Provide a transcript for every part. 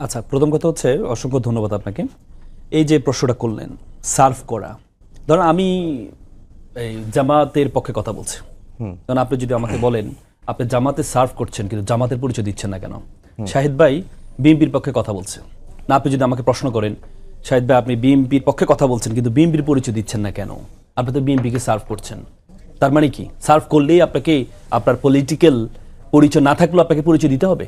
আচ্ছা, প্রথম কথা হচ্ছে অসংখ্য ধন্যবাদ আপনাকে। এই যে প্রশ্নটা করলেন সার্ভ করা, ধরেন আমি এই জামাতের পক্ষে কথা বলছি, কারণ আপনি যদি আমাকে বলেন আপনি জামাতে সার্ভ করছেন কিন্তু জামাতের পরিচয় দিচ্ছেন না কেন, শাহিদ ভাই বিএনপির পক্ষে কথা বলছে না, আপনি যদি আমাকে প্রশ্ন করেন শাহিদ ভাই আপনি বিএনপির পক্ষে কথা বলছেন কিন্তু বিএনপির পরিচয় দিচ্ছেন না কেন, আপনি তো বিএনপিকে সার্ভ করছেন। তার মানে কি সার্ভ করলেই আপনাকে আপনার পলিটিক্যাল পরিচয় না থাকলেও আপনাকে পরিচয় দিতে হবে?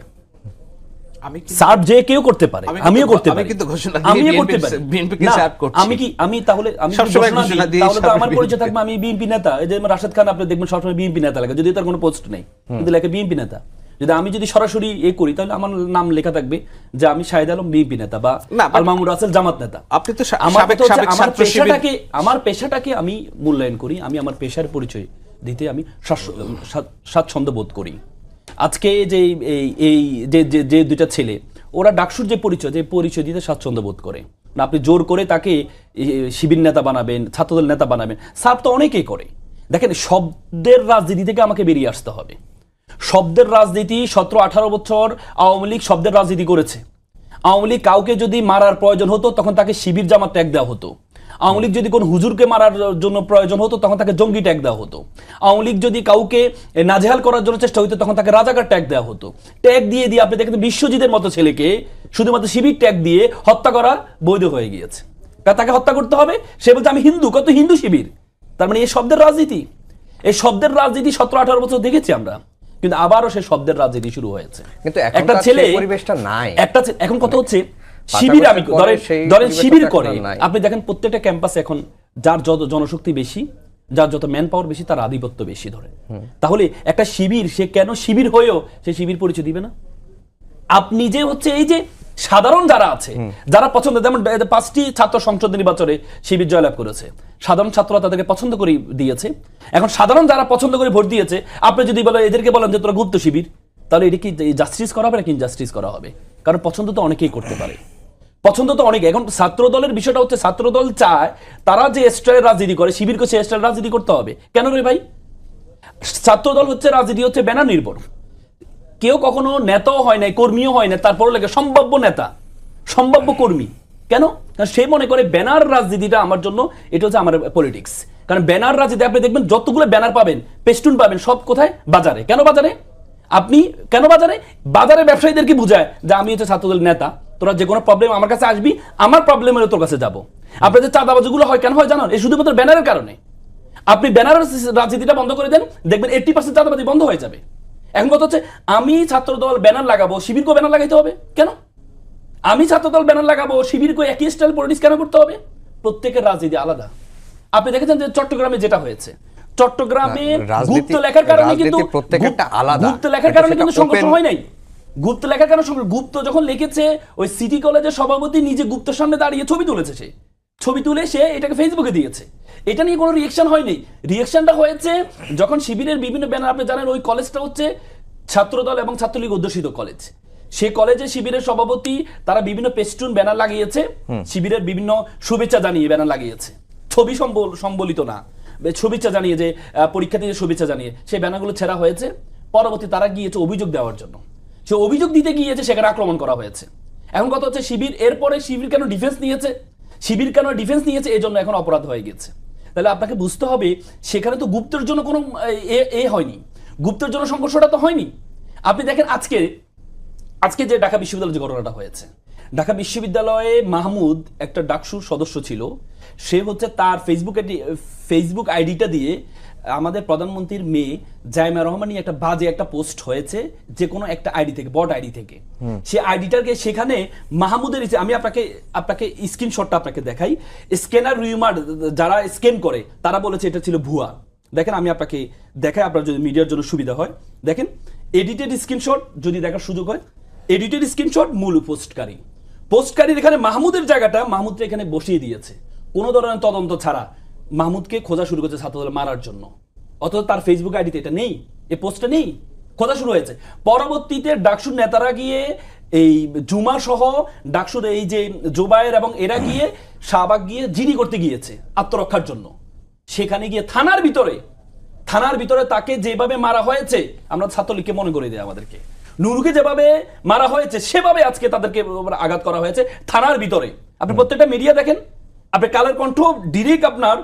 সার্ভ যে কেউ করতে পারে, আমিও করতে পারি, আমিও করতে পারি। আমি তাহলে আমার পরিচয় থাকবে আমি বিএনপি নেতা। এই যে রাশেদ খান আপনি দেখবেন সবসময় বিএনপি নেতা লেখা, যদি তার কোনো পোস্ট নেই কিন্তু লেখা বিএনপি নেতা। যদি সরাসরি করি তাহলে আমার নাম লেখা থাকবে যে আমি শাহিদ আলম বিএনপি নেতা বা আল মামুন রাসেল জামাত নেতা। আপনি তো আমার পেশাটাকে আমি মূল্যায়ন করি, আমি আমার পেশার পরিচয় দিতে আমি স্বাচ্ছন্দ্য বোধ করি। আজকে যে এই যে দুইটা ছেলে ওরা ডাকসুর যে পরিচয় দিতে স্বাচ্ছন্দ্য বোধ করে না, আপনি জোর করে তাকে শিবির নেতা বানাবেন, ছাত্রদল নেতা বানাবেন, সার্ভ তো অনেকেই করে। দেখেন শব্দের রাজনীতি থেকে আমাকে বেরিয়ে আসতে হবে। শব্দের রাজনীতি 17-18 বছর আওয়ামী লীগ শব্দের রাজনীতি করেছে। আওয়ামী লীগ কাউকে যদি মারার প্রয়োজন হতো তখন তাকে শিবির জামাত ট্যাগ দেওয়া হতো। আওয়ামী লীগ যদি কোন হুজুরকে মারার জন্য প্রয়োজন হতো তখন তাকে জঙ্গি ট্যাগ দেওয়া হতো। আওয়ামী লীগ যদি কাউকে নাজেহাল করার জন্য চেষ্টা হতো তখন তাকে রাজাকার ট্যাগ দেওয়া হতো। ট্যাগ দিয়ে আপনি দেখেন বিশ্বজিতের মতো ছেলেকে শুধুমাত্র শিবির ট্যাগ দিয়ে হত্যা করা বৈধ হয়ে গিয়েছে। তাকে হত্যা করতে হবে, সে বলছে আমি হিন্দু, কত হিন্দু শিবির। তার মানে এই শব্দের রাজনীতি, 17-18 বছর দেখেছি আমরা, কিন্তু আবারও সে শব্দের রাজনীতি শুরু হয়েছে। কিন্তু একটা ছেলে পরিবেশটা নাই, এখন কথা হচ্ছে শিবির, আমি ধরেন শিবির করে আপনি দেখেন প্রত্যেকটা ক্যাম্পাসে এখন যার যত জনশক্তি বেশি, যার যত ম্যান পাওয়ার বেশি, তার আধিপত্য বেশি ধরে। তাহলে একটা শিবির সে কেন শিবির হয়েও সে শিবির পরিচয় দিবে না? আপনি যে হচ্ছে এই যে সাধারণ যারা আছে, যারা পছন্দ, যেমন 5টি ছাত্র সংসদ নির্বাচনে শিবির জয়লাভ করেছে, সাধারণ ছাত্ররা তাদেরকে পছন্দ করে দিয়েছে। এখন সাধারণ যারা পছন্দ করে ভোট দিয়েছে, আপনি যদি বলেন এদেরকে বলেন যে তোরা গুপ্ত শিবির, তাহলে এটা কি জাস্টিস করা হবে নাকি ইনজাস্টিস করা হবে? কারণ পছন্দ তো অনেকেই করতে পারে, পছন্দ তো অনেকে। এখন ছাত্র দলের বিষয়টা হচ্ছে ছাত্র দল চায় তারা যে স্টাইলের রাজনীতি করে শিবিরকে সে স্টাইলের রাজনীতি করতে হবে। কেন রে ভাই? ছাত্র দল হচ্ছে রাজনীতি হচ্ছে ব্যানার নির্ভর। কেউ কখনো নেতাও হয় নাই, কর্মীও হয় না, তারপর লাগে সম্ভাব্য নেতা, সম্ভাব্য কর্মী। কেন? কারণ সে মনে করে ব্যানার রাজনীতিটা আমার জন্য, এটা হচ্ছে আমার পলিটিক্স। কারণ ব্যানার রাজনীতি আপনি দেখবেন যতগুলো ব্যানার পাবেন, পেস্টুন পাবেন, সব কোথায়? বাজারে। কেন বাজারে? আপনি কেন বাজারে? বাজারে ব্যবসায়ীদেরকে বুঝায় যে আমি হচ্ছে ছাত্রদলের নেতা, তোরা যে কোনো প্রবলেম আমার কাছে আসবি, আমার প্রবলেম হলে তোর কাছে যাবো। আপনার যে চাঁদাবাজিগুলো হয় কেন হয় জানেন? এই শুধুমাত্র ব্যানারের কারণে। আপনি ব্যানার রাজনীতিটা বন্ধ করে দেন, দেখবেন 80% চাঁদাবাজি বন্ধ হয়ে যাবে। এখন কথা হচ্ছে আমি ছাত্রদল ব্যানার লাগাবো, শিবিরকেও ব্যানার লাগাইতে হবে কেন? আমি ছাত্রদল ব্যানার লাগাবো, শিবিরকে একই স্টাইল পলিটিক্স কেন করতে হবে? প্রত্যেকের রাজনীতি আলাদা। আপনি দেখেছেন যে চট্টগ্রামে যেটা হয়েছে, চট্টগ্রামে গুপ্ত লেখার কারণে কিন্তু গুপ্ত লেখার কারণে কিন্তু সংঘর্ষ হয় নাই। গুপ্ত লেখার কারণে গুপ্ত যখন লিখেছে, ওই সিটি কলেজের সভাপতি নিজে গুপ্তের সামনে দাঁড়িয়ে ছবি তুলেছে, সে ছবি তুলে সে এটাকে ফেসবুকে দিয়েছে। এটা নিয়ে কোনো রিয়েকশন হয়নি। রিয়েকশনটা হয়েছে যখন শিবিরের বিভিন্ন ব্যানার, আপনি জানেন ওই কলেজটা হচ্ছে ছাত্রদল এবং ছাত্রলীগ অধ্যুষিত কলেজ। সে কলেজে শিবিরের সভাপতি তারা বিভিন্ন পেস্টুন ব্যানার লাগিয়েছে, শিবিরের বিভিন্ন শুভেচ্ছা জানিয়ে ব্যানার লাগিয়েছে, ছবি সম্বলিত না, শুভেচ্ছা জানিয়ে, যে পরীক্ষার্থীদের শুভেচ্ছা জানিয়ে সেই ব্যানারগুলো ছেঁড়া হয়েছে। পরবর্তী তারা গিয়েছে অভিযোগ দেওয়ার জন্য, সে অভিযোগ দিতে গিয়েছে, সেখানে আক্রমণ করা হয়েছে। এখন কথা হচ্ছে শিবির, এরপরে শিবির কেন ডিফেন্স নিয়েছে, শিবির কেন ডিফেন্স নিয়েছে, এই জন্য এখন অপরাধ হয়ে গেছে। তাহলে আপনাকে বুঝতে হবে সেখানে তো গুপ্তের জন্য কোনো হয়নি, গুপ্তের জন্য সংঘর্ষটা তো হয়নি। আপনি দেখেন আজকে যে ঢাকা বিশ্ববিদ্যালয়ে যে ঘটনাটা হয়েছে, ঢাকা বিশ্ববিদ্যালয়ে মাহমুদ একটা ডাকসুর সদস্য ছিল, সে হচ্ছে তার ফেসবুক আইডিটা দিয়ে আমাদের প্রধানমন্ত্রীর মেয়ে জাইমা রহমান নিয়ে একটা বাজে একটা পোস্ট হয়েছে, যে কোনো একটা আইডি থেকে, বট আইডি থেকে। সে আইডিটাকে সেখানে মাহমুদের, আমি আপনাকে স্ক্রিনশটটা আপনাকে দেখাই। স্ক্যানার রিউমার যারা স্ক্যান করে তারা বলেছে এটা ছিল ভুয়া। দেখেন আমি আপনাকে দেখাই, আপনার যদি মিডিয়ার জন্য সুবিধা হয়। দেখেন এডিটেড স্ক্রিনশট যদি দেখার সুযোগ হয়, এডিটেড স্ক্রিনশট মূল পোস্টকারীর এখানে মাহমুদের জায়গাটা মাহমুদকে এখানে বসিয়ে দিয়েছে, কোনো ধরনের তদন্ত ছাড়া মাহমুদকে খোঁজা শুরু করেছে ছাত্রদল মারার জন্য। অথচ তার ফেসবুক আইডিতে এটা নেই, এই পোস্টটা নেই, খোঁজা শুরু হয়েছে। পরবর্তীতে ডাকসুর নেতারা গিয়ে এই জুমা সহ ডাকসুর এই যে জোবায়ের এবং এরা গিয়ে শাহবাগ গিয়ে জিডি করতে গিয়েছে আত্মরক্ষার জন্য। সেখানে গিয়ে থানার ভিতরে তাকে যেভাবে মারা হয়েছে আমরা ছাত্রলীগকে মনে করে দেয় আমাদেরকে, নুরুকে যেভাবে মারা হয়েছে সেভাবে আজকে তাদেরকে আঘাত করা হয়েছে থানার ভিতরে। আপনি প্রত্যেকটা মিডিয়া দেখেন, আপনি কালের কণ্ঠ ডিরেক্ট আপনার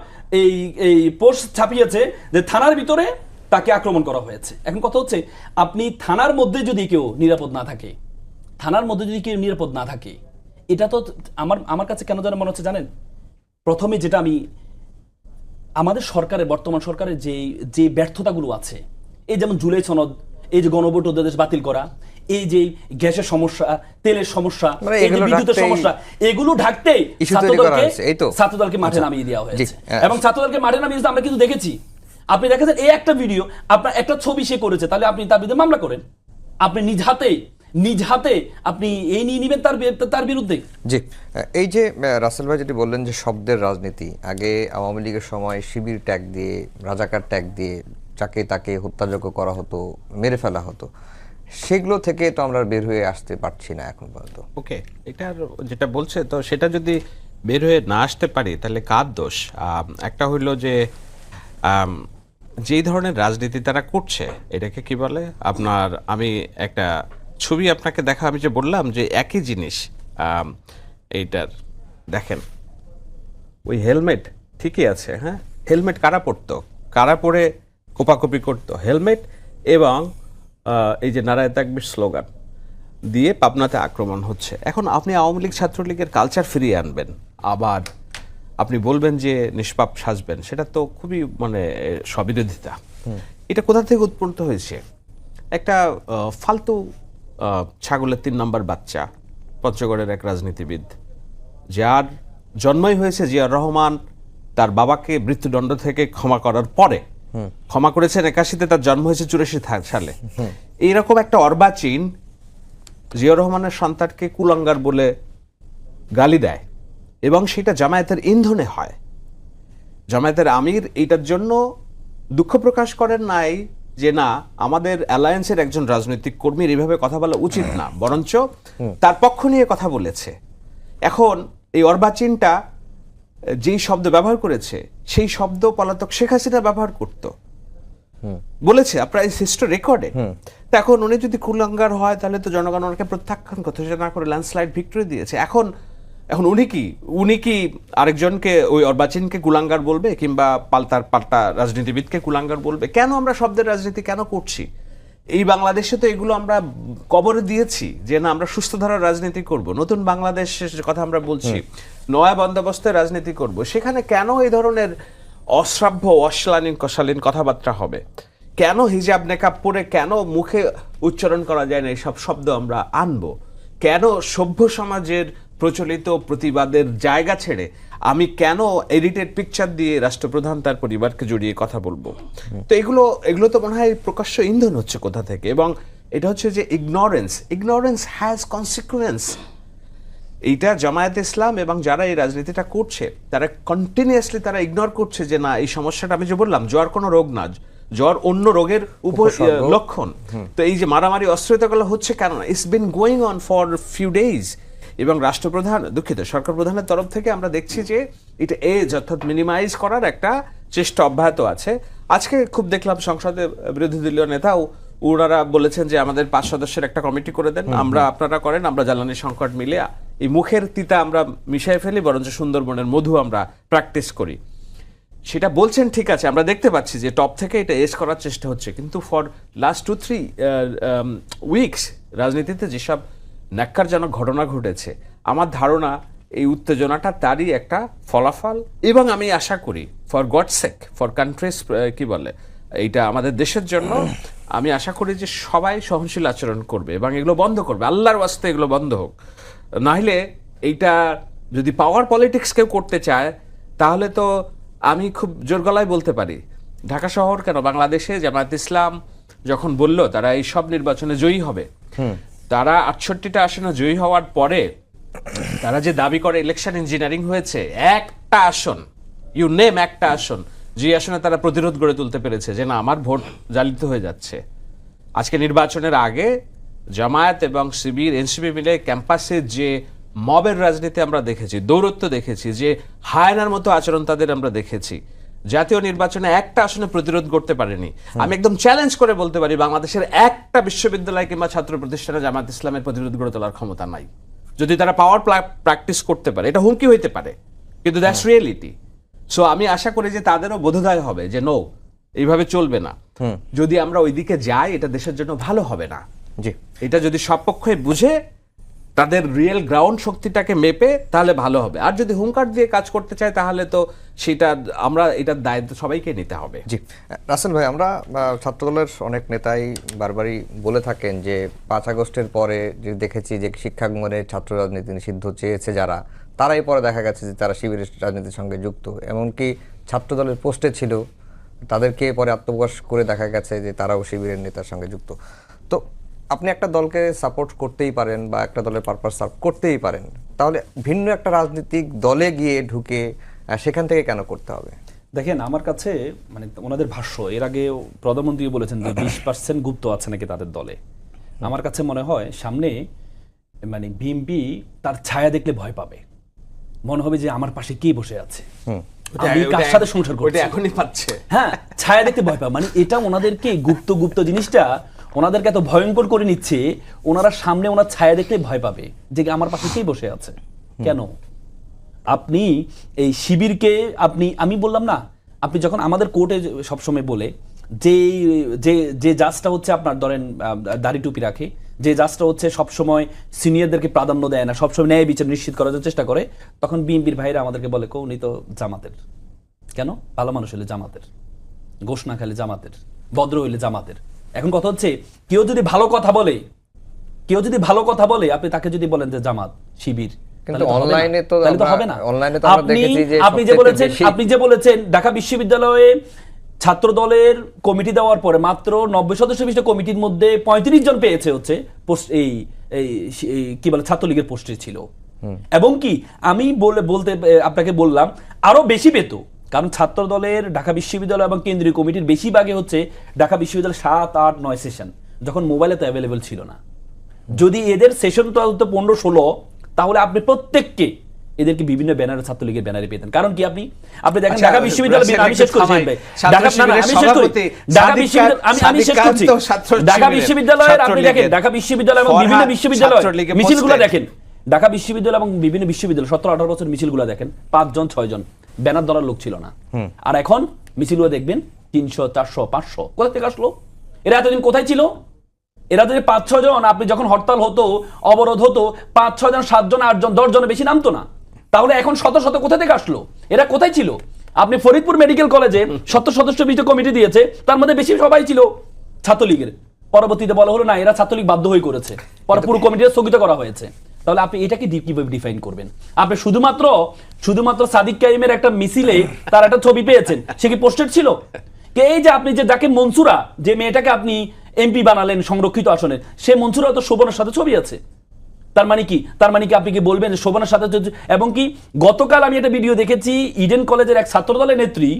এই পোস্ট ছাপিয়েছে যে থানার ভিতরে তাকে আক্রমণ করা হয়েছে। এখন কথা হচ্ছে, আপনি থানার মধ্যে যদি কেউ নিরাপদ না থাকে, এটা তো আমার কাছে কেন যেন মনে হচ্ছে জানেন, প্রথমে যেটা আমি আমাদের সরকারের, বর্তমান সরকারের যে ব্যর্থতাগুলো আছে, এই যেমন জুলাই সনদ, এই যে গণভোট অধ্যাদেশ বাতিল করা, এই যে গ্যাসের সমস্যা, তেলের সমস্যা, এই যে বিদ্যুতের সমস্যা, এগুলো ঢাকতেই ছাত্রদলকে মাঠে নামিয়ে দেওয়া হয়েছে। এবং ছাত্রদলকে মাঠে নামিয়ে আমরা কিন্তু দেখেছি, আপনি দেখেছেন এই একটা ভিডিও, আপনার একটা ছবি সে করেছে, তাহলে আপনি তার বিরুদ্ধে মামলা করেন, আপনি নিজ হাতে আপনি এই নিয়ে নিবেন তার বিরুদ্ধে। জি, এই যে রাসেল ভাই যেটি বললেন যে শব্দের রাজনীতি, আগে আওয়ামী লীগের সময় শিবির ট্যাগ দিয়ে, রাজাকার ট্যাগ দিয়ে যাকে তাকে হত্যাযোগ্য করা হতো, মেরে ফেলা হতো, সেগুলো থেকে তো আমরা বের হয়ে আসতে পারছি না এখন পর্যন্ত। ওকে, এটা যেটা বলছে তো সেটা যদি বের হয়ে না আসতে পারি তাহলে কার দোষ? একটা হইল যে যেই ধরনের রাজনীতি তারা করছে এটাকে কি বলে আপনার, আমি একটা ছবি আপনাকে দেখা, আমি যে বললাম যে একই জিনিস, এইটার দেখেন ওই হেলমেট ঠিকই আছে, হ্যাঁ, হেলমেট কারা পরতো, কারা পরে কোপাকুপি করতো, হেলমেট এবং এই যে নারায়ে তাকবীর স্লোগান দিয়ে পাবনাতে আক্রমণ হচ্ছে। এখন আপনি আওয়ামী লীগ ছাত্রলীগের কালচার ফিরিয়ে আনবেন, আবার আপনি বলবেন যে নিষ্পাপ সাজবেন, সেটা তো খুবই মানে স্ববিরোধিতা। এটা কোথা থেকে উৎপন্ন হয়েছে? একটা ফালতু ছাগলের 3 নম্বর বাচ্চা, পঞ্চগড়ের এক রাজনীতিবিদ, যার জন্মই হয়েছে জিয়াউর রহমান তার বাবাকে মৃত্যুদণ্ড থেকে ক্ষমা করার পরে, ক্ষমা করেছেন 81-তে, তার জন্ম হয়েছে 84 সালে। এইরকম একটা অর্বাচীন জিয়াউর রহমানের সন্তানকে কুলাঙ্গার বলে গালি দেয় এবং সেটা জামায়াতের ইন্ধনে হয়। জামায়াতের আমির এইটার জন্য দুঃখ প্রকাশ করেন নাই যে না, আমাদের অ্যালায়েন্সের একজন রাজনৈতিক কর্মীর এইভাবে কথা বলা উচিত না, বরঞ্চ তার পক্ষ নিয়ে কথা বলেছে। এখন এই অর্বাচীনটা যেই শব্দ ব্যবহার করেছে সেই শব্দ পলাতক শেখ হাসিনা ব্যবহার করত বলেছে, আপনার হিস্ট্রি রেকর্ডে। তা এখন উনি যদি কুলাঙ্গার হয় তাহলে তো জনগণ ওনাকে প্রত্যাখ্যান করতে, সেটা না করে ল্যান্ডস্লাইড ভিক্টরি দিয়েছে। এখন উনি কি আরেকজনকে, ওই অর্বাচীনকে কুলাঙ্গার বলবে, কিংবা পাল্টা রাজনীতিবিদকে কুলাঙ্গার বলবে? কেন আমরা শব্দের রাজনীতি কেন করছি? এই বাংলাদেশে তো এগুলো আমরা কবরে দিয়েছি যে না, আমরা সুস্থ ধারার রাজনীতি করব, নতুন বাংলাদেশের কথা আমরা বলছি, নয়া বন্দোবস্তের রাজনীতি করব। সেখানে কেন এই ধরনের অশ্রাব্য, অশ্লীল কশালীন কথাবার্তা হবে? কেন হিজাব নেকাব পরে, কেন মুখে উচ্চারণ করা যায় না এইসব শব্দ আমরা আনবো? কেন সভ্য সমাজের প্রচলিত প্রতিবাদের জায়গা ছেড়ে আমি কেন এডিটেড পিকচার দিয়ে রাষ্ট্রপ্রধান তার পরিবারকে জড়িয়ে কথা বলবো? তো এগুলো তো মনে হয় প্রকাশ্য ইন্ধন হচ্ছে কোথা থেকে, এবং এটা হচ্ছে যে ইগনোরেন্স হ্যাজ কনসিকুয়েন্স। এইটা জামায়াতে ইসলাম এবং যারা এই রাজনীতিটা করছে তারা কন্টিনিউয়াসলি তারা ইগনোর করছে যে না, এই সমস্যাটা, আমি যে বললাম জ্বর কোনো রোগ না, জ্বর অন্য রোগের লক্ষণ। তো এই যে মারামারি অস্ত্রগুলো হচ্ছে কেন না? It's been going on for few days. এবং রাষ্ট্রপ্রধান, দুঃখিত, সরকার প্রধানের তরফ থেকে আমরা দেখছি যে এটা অর্থাৎ মিনিমাইজ করার একটা চেষ্টা অব্যাহত আছে। আজকে খুব দেখলাম সংসদে বিরোধী দলীয় নেতাও ওনারা বলেছেন যে আমাদের 5 সদস্যের একটা কমিটি করে দেন, আপনারা করেন, আমরা জ্বালানি সংকট মিলে এই মুখের তিতা আমরা মিশিয়ে ফেলি, বরঞ্চ সুন্দরবনের মধু আমরা প্র্যাকটিস করি। সেটা বলছেন, ঠিক আছে, আমরা দেখতে পাচ্ছি যে টপ থেকে এটা এস করার চেষ্টা হচ্ছে, কিন্তু ফর লাস্ট 2-3 উইকস রাজনীতিতে যেসব ন্যাক্কারজনক ঘটনা ঘটেছে, আমার ধারণা এই উত্তেজনাটা তারই একটা ফলাফল। এবং আমি আশা করি for God sake, for countries, কি বলে, এইটা আমাদের দেশের জন্য, আমি আশা করি যে সবাই সহনশীল আচরণ করবে এবং এগুলো বন্ধ করবে। আল্লাহর ওয়াস্তে এগুলো বন্ধ হোক, নাহলে এইটা যদি পাওয়ার পলিটিক্স কেউ করতে চায় তাহলে তো আমি খুব জোর গলায় বলতে পারি, ঢাকা শহর কেন, বাংলাদেশে জামায়াত ইসলাম যখন বলল তারা এই সব নির্বাচনে জয়ী হবে, তারা 68টা আসনে জয়ী হওয়ার পরে তারা যে দাবি করে ইলেকশন ইঞ্জিনিয়ারিং হয়েছে, একটা আসন, ইউ নেম একটা আসন, যে আসনে তারা প্রতিরোধ গড়ে তুলতে পেরেছে যে না, আমার ভোট জালিত হয়ে যাচ্ছে। আজকে নির্বাচনের আগে জামায়াত এবং শিবির, এনসিপি মিলে ক্যাম্পাসে যে মবের রাজনীতি আমরা দেখেছি, দৌরত্ব দেখেছি, যে হায়নার মতো আচরণ তাদের আমরা দেখেছি, জাতীয় নির্বাচনে একটা আসনে প্রতিরোধ করতে পারেনি। আমি একদম চ্যালেঞ্জ করে বলতে পারি বাংলাদেশের একটা বিশ্ববিদ্যালয় কিংবা ছাত্র প্রতিষ্ঠানে জামাত ইসলামের প্রতিরোধ গড়ে তোলার ক্ষমতা নাই। যদি তারা পাওয়ার প্র্যাকটিস করতে পারে, এটা হুমকি হইতে পারে, কিন্তু দ্যাটস রিয়েলিটি। সো আমি আশা করি যে তাদেরও বোধোদয় হবে যে নো, এইভাবে চলবে না। যদি আমরা ওইদিকে যাই, এটা দেশের জন্য ভালো হবে না। জি, এটা যদি সব পক্ষে বুঝে তাদের রিয়েল গ্রাউন্ড শক্তিটাকে মেপে, তাহলে ভালো হবে। আর যদি হুঙ্কার দিয়ে কাজ করতে চায়, তাহলে তো সেটা আমরা এটার দায়িত্ব সবাইকে নিতে হবে। জি। রাসেল ভাই, আমরা ছাত্রদলের অনেক নেতাই বারবারই বলে থাকেন যে 5 আগস্টের পরে যে দেখেছি যে শিক্ষাঙ্গনে ছাত্র রাজনীতি নিষিদ্ধ চেয়েছে যারা, তারাই পরে দেখা গেছে যে তারা শিবিরের রাজনীতির সঙ্গে যুক্ত, এমনকি ছাত্রদলের পোস্টে ছিল, তাদেরকে পরে আত্মপ্রকাশ করে দেখা গেছে যে তারাও শিবিরের নেতার সঙ্গে যুক্ত। তো আপনি একটা দলকে সাপোর্ট করতেই পারেন বা একটা দলের পারপাস সার্ভ করতেই পারেন, তাহলে ভিন্ন একটা রাজনৈতিক দলে গিয়ে ঢুকে সেখান থেকে কেন করতে হবে? দেখেন, আমার কাছে মানে ওনাদের ভাষ্য, এর আগে প্রধানমন্ত্রী বলেছেন যে 20% গুপ্ত আছে নাকি তাদের দলে। আমার কাছে মনে হয় সামনে মানে বিএনপি তার ছায়া দেখলে ভয় পাবে, মনে হবে যে আমার পাশে কে বসে আছে, আমি কার সাথে সংসার করছি, এখনই পাচ্ছে। হ্যাঁ, ছায়া দেখতে ভয় পাবে। মানে এটা ওনাদেরকে গুপ্ত গুপ্ত জিনিসটা ওনাদেরকে এত ভয়ঙ্কর করে নিচ্ছে, ওনারা সামনে ওনার ছায়া দেখলে ভয় পাবে যে আমার পাশে কে বসে আছে। কেন আপনি এই শিবিরকে আমি বললাম না, আপনি যখন আমাদের কোর্টে সবসময় বলে যে যে যে জাজটা হচ্ছে আপনার ধরেন দাড়ি টুপি রাখে, যে জাজটা হচ্ছে সবসময় সিনিয়রদেরকে প্রাধান্য দেয় না, সবসময় ন্যায় বিচার নিশ্চিত করার চেষ্টা করে, তখন বিএনপির ভাইরা আমাদেরকে বলে উনি তো জামাতের। কেন? ভালো মানুষ হলে জামাতের, গোশ না খেলে জামাতের, ভদ্র হইলে জামাতের। এখন কথা হচ্ছে, কেউ যদি ভালো কথা বলে আপনি তাকে যদি বলেন যে জামাত, শিবির, কিন্তু অনলাইনে তো হবে না। অনলাইনে তো আমরা দেখেছি যে আপনি যে বলেছেন ঢাকা বিশ্ববিদ্যালয়ে ছাত্র দলের কমিটি দেওয়ার পরে মাত্র 90 সদস্য বিশিষ্ট কমিটির মধ্যে 35 জন পেয়েছে হচ্ছে পোস্ট, এই কি বলে ছাত্রলীগের পোস্টে ছিল। এবং কি আমি বলতে আপনাকে বললাম আরো বেশি পেত, কারণ ছাত্র দলের ঢাকা বিশ্ববিদ্যালয় এবং কেন্দ্রীয় কমিটির বেশিরভাগই হচ্ছে ঢাকা বিশ্ববিদ্যালয় 7, 8, 9 সেশন, যখন মোবাইলে তো অ্যাভেলেবেল ছিল না। যদি এদের সেশন তো 15, 16, তাহলে আপনি প্রত্যেককে এদেরকে বিভিন্ন ব্যানারে ছাত্রলীগের ব্যানারে পেতেন। কারণ কি আপনি দেখেন ঢাকা বিশ্ববিদ্যালয়, আমি শেষ করছি ঢাকা বিশ্ববিদ্যালয়ের, আপনি দেখেন ঢাকা বিশ্ববিদ্যালয় এবং বিভিন্ন বিশ্ববিদ্যালয় মিছিলগুলো দেখেন, ঢাকা বিশ্ববিদ্যালয় এবং বিভিন্ন বিশ্ববিদ্যালয় 17-18 বছর মিছিলগুলো দেখেন, 5 জন 6 জন ব্যানার ধরার লোক ছিল না। আর এখন মিছিলগুলো দেখবেন 300, 400, 500, কোথা থেকে আসলো? এরা এতদিন কোথায় ছিল? এরা যদি 5-6 জন, আপনি যখন হরতাল হতো, অবরোধ হতো, 5-6 জন, 7 জন, 8 জন, 10 জনের বেশি নামতো না। তাহলে এখন শত শত কোথা থেকে আসলো? এরা কোথায় ছিল? আপনি ফরিদপুর মেডিকেল কলেজে 70 সদস্য বিশিষ্ট কমিটি দিয়েছে, তার মধ্যে বেশি সবাই ছিল ছাত্রলীগের। পরবর্তীতে বলা হলো না, এরা ছাত্রলীগ বাধ্য হয়ে করেছে, পরে পুরো কমিটিটা স্থগিত করা হয়েছে। তাহলে আপনি এটাকে কিভাবে ডিফাইন করবেন? আপনি শুধুমাত্র সাদিক কাইমের একটা মিছিলে তার একটা ছবি পেয়েছেন, সে কি পোস্টেড ছিল? এই যে আপনি যে যাকে মনসুরা, যে মেয়েটাকে আপনি এমপি বানালেন সংরক্ষিত আসনের, সে মনসুরা তো শোভনের সাথে ছবি আছে। তার মানে কি আপনি কি বলবেন যে শোভনের সাথে? এবং কি গতকাল আমি একটা ভিডিও দেখেছি, ইডেন কলেজের এক ছাত্রদলের নেত্রী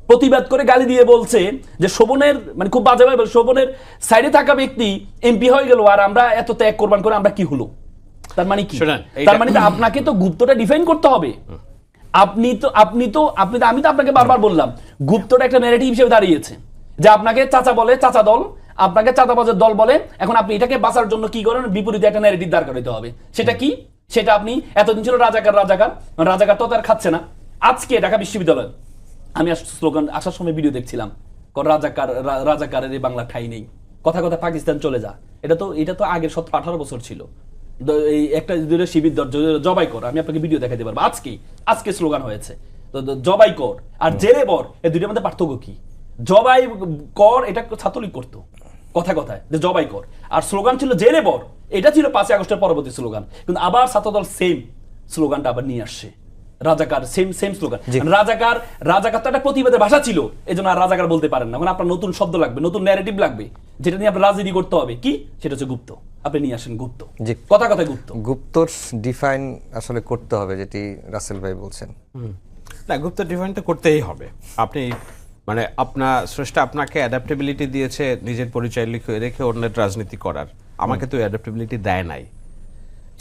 প্রতিবাদ করে গালি দিয়ে বলছে যে শোভনের, মানে খুব বাজেভাবে শোভনের সাইডে থাকা ব্যক্তি এমপি হয়ে গেল, আর আমরা এত ত্যাগ কোরবান করে আমরা কি হলো? তার মানে কি? তার মানে তো আপনাকে তো গুপ্তটা ডিফাইন করতে হবে। আমি তো আপনাকে বারবার বললাম, গুপ্তটা একটা ন্যারেটিভ হিসেবে দাঁড়িয়েছে, যে আপনাকে চাচা বলে, চাচা দল আপনাকে চাঁদাবাজের দল বলে। এখন আপনি এটাকে বাঁচার জন্য কি করেন? বিপরীতে একটা ন্যারেটিভ দাঁড় করাতে হবে। সেটা কি? সেটা আপনি এতদিন ছিল রাজাকার তো তার খাচ্ছে না। আজকে ঢাকা বিশ্ববিদ্যালয় আমি স্লোগান আসার সময় ভিডিও দেখছিলাম, রাজাকারের এই বাংলা ঠাই নেই, কথা পাকিস্তান চলে যা। এটা তো আগের 17-18 বছর ছিল। এই একটা শিবির জবাই কর, আমি আপনাকে ভিডিও দেখাতে পারবো। আজকে স্লোগান হয়েছে তো জবাই কর আর জেলে বর, এই দুইটার মধ্যে পার্থক্য কি? জবাই কর এটা ছাত্রলীগ করতো কথায় যে জবাই কর, আর স্লোগান ছিল জেলে বর, এটা ছিল 5 আগস্টের পরবর্তী স্লোগান। কিন্তু আবার ছাত্রদল সেম স্লোগানটা আবার নিয়ে আসছে, রাজাকার, সেম স্লোগান। রাজাকার তো একটা প্রতিবাদের ভাষা ছিল, এই জন্য আর রাজাকার বলতে পারেন না। মানে আপনার নতুন শব্দ লাগবে, নতুন ন্যারেটিভ লাগবে, যেটা নিয়ে আপনার রাজনীতি করতে হবে। কি? সেটা হচ্ছে গুপ্ত। আপনি নিয়ে আসেন গুপ্ত, কথায় গুপ্তর ডিফাইন আসলে করতে হবে, যেটি রাসেল ভাই বলছেন। না, গুপ্ত ডিফাইনটা করতেই হবে। আপনি মানে আপনার স্রষ্টা আপনাকে অ্যাডাপ্টেবিলিটি দিয়েছে নিজের পরিচয় রেখে অন্যের রাজনীতি করার, আমাকে তো অ্যাডাপ্টেবিলিটি দেয় নাই।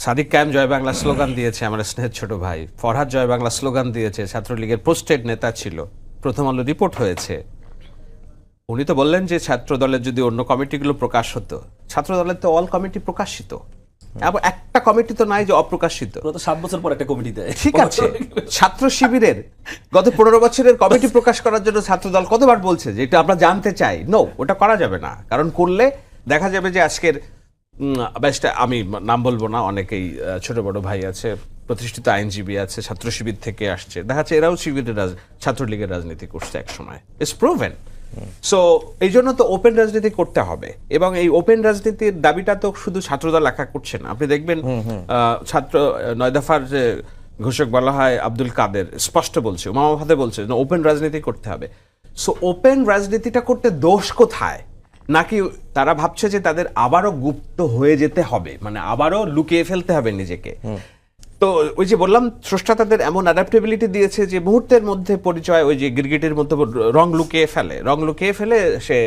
সাদিক কায়েম জয় বাংলা স্লোগান দিয়েছে, আমার স্নেহের ছোট ভাই। ফরহাদ জয় বাংলা স্লোগান দিয়েছে, ছাত্রলীগের পোস্টেড নেতা ছিল, প্রথম আলো রিপোর্ট হয়েছে, উনি তো বললেন যে ছাত্র দলের যদি অন্য কমিটিগুলো প্রকাশ হতো, ছাত্র দলের তো অল কমিটি প্রকাশিত, এবং একটা কমিটি তো নাই যে অপ্রকাশিত। গত 7 বছর পর একটা কমিটি দেয়। ঠিক আছে, ছাত্র শিবিরের গত 15 বছরের কমিটি প্রকাশ করার জন্য ছাত্রদল কতবার বলছে যে এটা আমরা জানতে চাই। নো, ওটা করা যাবে না, কারণ করলে দেখা যাবে যে আজকের বেশটা, আমি নাম বলবো না, অনেকেই ছোট বড় ভাই আছে, প্রতিষ্ঠিত আইনজীবী আছে, ছাত্র শিবির থেকে আসছে, দেখা যাচ্ছে এরাও শিবিরের ছাত্রলীগের রাজনীতি করছে এক সময়, ইটস প্রুভেন। সো এই জন্য তো ওপেন রাজনীতি করতে হবে, এবং এই ওপেন রাজনীতির দাবিটা তো শুধু ছাত্রদল একা করছে না। আপনি দেখবেন ছাত্র 9 দফার যে ঘোষক বলা হয় আব্দুল কাদের স্পষ্ট বলছে, উমামা ফাতে বলছে ওপেন রাজনীতি করতে হবে। সো ওপেন রাজনীতিটা করতে দোষ কোথায়? নাকি তারা ভাবছে যে তাদের আবারও গুপ্ত হয়ে যেতে হবে, মানে আবারও লুকিয়ে ফেলতে হবে নিজেকে? তো ওই যে বললাম, স্রষ্টা তাদের এমন অ্যাডাপ্টেবিলিটি দিয়েছে যে মুহূর্তের মধ্যে পরিচয়, ওই যে গিরগিটির মধ্যে রং লুকিয়ে ফেলে সে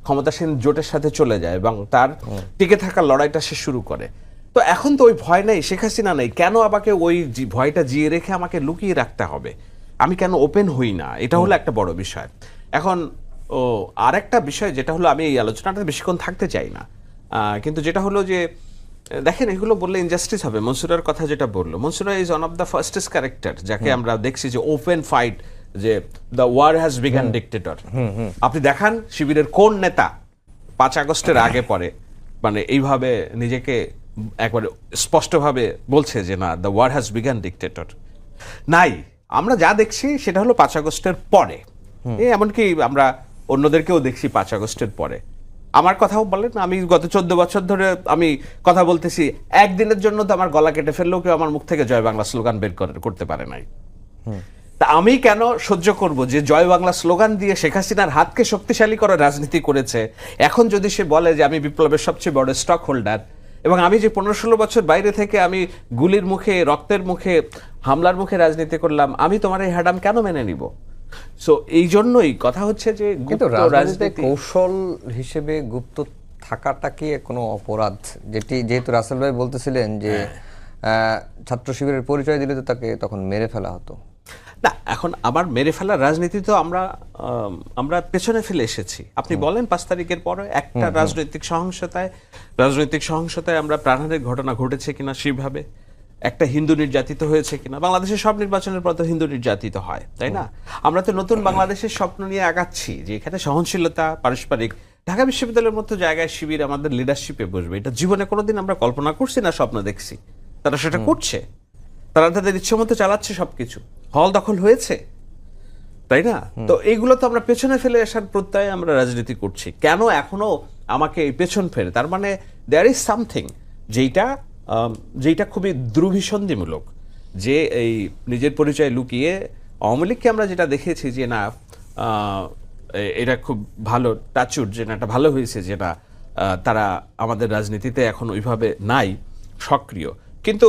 ক্ষমতাসীন জোটের সাথে চলে যায় এবং তার টিকে থাকার লড়াইটা সে শুরু করে। তো এখন তো ওই ভয় নেই, শেখ হাসিনা নেই, কেন আমাকে ওই ভয়টা জিয়ে রেখে আমাকে লুকিয়ে রাখতে হবে? আমি কেন ওপেন হই না? এটা হলো একটা বড় বিষয়। এখন আর একটা বিষয় যেটা হলো, আমি এই আলোচনাটা বেশিক্ষণ থাকতে চাই না, কিন্তু যেটা হলো যে দেখেন, এগুলো বললে ইনজাস্টিস হবে। মনসুরার কথা যেটা বললো, Mansura is one of the fastest character যাকে আমরা দেখছি যে ওপেন ফাইট, যে the war has begun dictator. আপনি দেখান শিবিরের কোন নেতা 5 আগস্টের আগে পরে মানে এইভাবে নিজেকে একবারে স্পষ্টভাবে বলছে যে না, the war has begun dictator? নাই। আমরা যা দেখছি সেটা হলো 5 আগস্টের পরে, এমনকি আমরা অন্যদেরকেও দেখছি 5 আগস্টের পরে। আমার কথাও বলেন, আমি গত 14 বছর ধরে আমি কথা বলতেছি, একদিনের জন্য তো আমার গলা কেটে ফেললেও কেউ আমার মুখ থেকে জয় বাংলা স্লোগান বের করতে পারে নাই। তা আমি কেন সহ্য করব যে জয় বাংলা স্লোগান দিয়ে শেখ হাসিনার হাতকে শক্তিশালী করার রাজনীতি করেছে? এখন যদি সে বলে যে আমি বিপ্লবের সবচেয়ে বড় স্টক হোল্ডার, এবং আমি যে 15-16 বছর বাইরে থেকে আমি গুলির মুখে, রক্তের মুখে, হামলার মুখে রাজনীতি করলাম, আমি তোমার এই হ্যাডাম কেন মেনে নিব? সো এই জন্যই কথা হচ্ছে যে কিন্তু রাজনীতিতে কৌশল হিসেবে গুপ্ত থাকাটা কি কোনো অপরাধ? যেহেতু রাসেল ভাই বলতেছিলেন যে ছাত্র শিবিরের পরিচয় দিলে তো তাকে তখন মেরে ফেলা হতো। না, এখন আবার মেরে ফেলার রাজনীতি তো আমরা পেছনে ফেলে এসেছি। আপনি বলেন 5 তারিখের পরে একটা রাজনৈতিক সহিংসতায় আমরা প্রাণহানির ঘটনা ঘটেছে কিনা, সেভাবে একটা হিন্দু নির্যাতিত হয়েছে কিনা? বাংলাদেশের সব নির্বাচনের পর তো হিন্দু নির্যাতিত হয়, তাই না? আমরা তো নতুন বাংলাদেশের স্বপ্ন নিয়ে আগাচ্ছি, যে এখানে সহনশীলতা, পারস্পরিক। ঢাকা বিশ্ববিদ্যালয়ের মতো জায়গায় শিবির আমাদের লিডারশিপে বসবে, এটা জীবনে কোনোদিন আমরা কল্পনা করছি না, স্বপ্ন দেখছি। তারা সেটা করছে, তারা তাদের ইচ্ছে মতো চালাচ্ছে সবকিছু, হল দখল হয়েছে, তাই না? তো এইগুলো তো আমরা পেছনে ফেলে আসার প্রত্যয়ে আমরা রাজনীতি করছি। কেন এখনো আমাকে এই পেছন ফেরে? তার মানে দেয়ার ইজ সামথিং যেইটা খুবই দ্রুভিসন্ধিমূলক, যে এই নিজের পরিচয় লুকিয়ে আওয়ামী লীগকে আমরা যেটা দেখেছি যে না, এটা খুব ভালো টাচুট, যে না, এটা ভালো হয়েছে যেটা তারা আমাদের রাজনীতিতে এখন ওইভাবে নাই সক্রিয়। কিন্তু